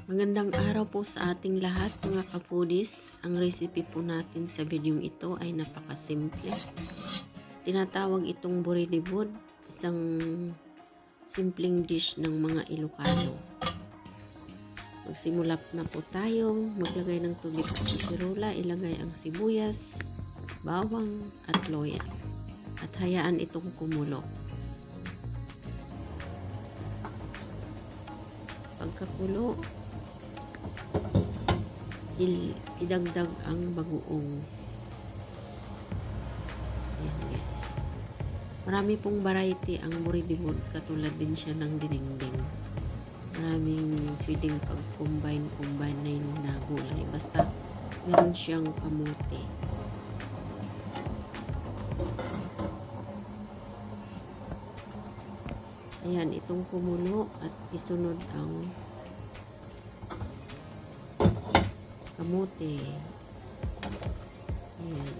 Magandang araw po sa ating lahat mga ka-foodies. Ang recipe po natin sa video ito ay napakasimple. Tinatawag itong buridibod, isang simpleng dish ng mga Ilocano. Magsimula na po tayong maglagay ng tubig sa kasirola, ilagay ang sibuyas, bawang at loya at hayaan itong kumulo. Pagkakulo, idagdag ang bagoong. Ayan guys. Marami pong variety ang buridibod, katulad din siya ng dinengdeng. Maraming pwedeng pag-combine na gulay. Basta meron siyang kamote. Ayan, itong kumulo at isunod ang kamote. Ayan.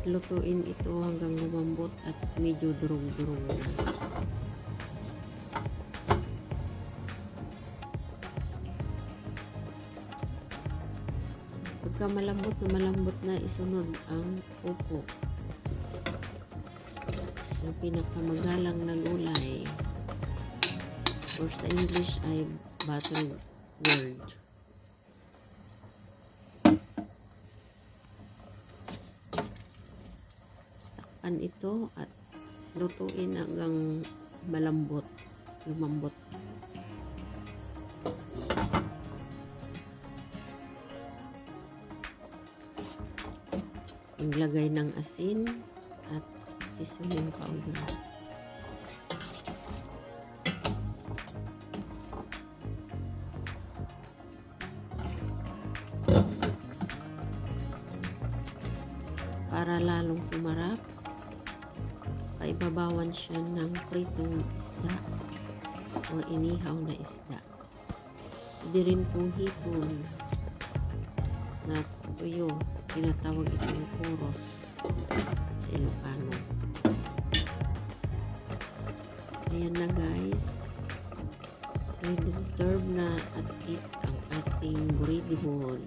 Lutuin ito hanggang lumambot at medyo durog-durog na. Pagka malambot na isunod ang upo. Ang pinakamagalang na gulay, or sa English ay buttergourd. Takpan ito at lutuin hanggang lumambot. Maglagay ng asin at seasoning powder. Para lalong sumarap, paibabawan siya ng pritong isda o inihaw na isda. Hindi rin pong hipon na tuyo, tinatawag itong puros sa Ilocano. Ayan na guys, ready to serve na at eat ang ating buridibod.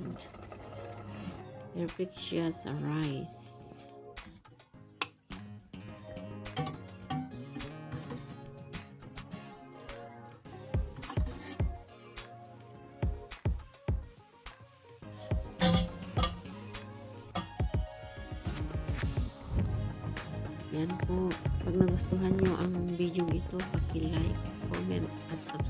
Perfect siya sa rice. Yan po. Pag nagustuhan nyo ang video ito, paki-like, comment, at subscribe.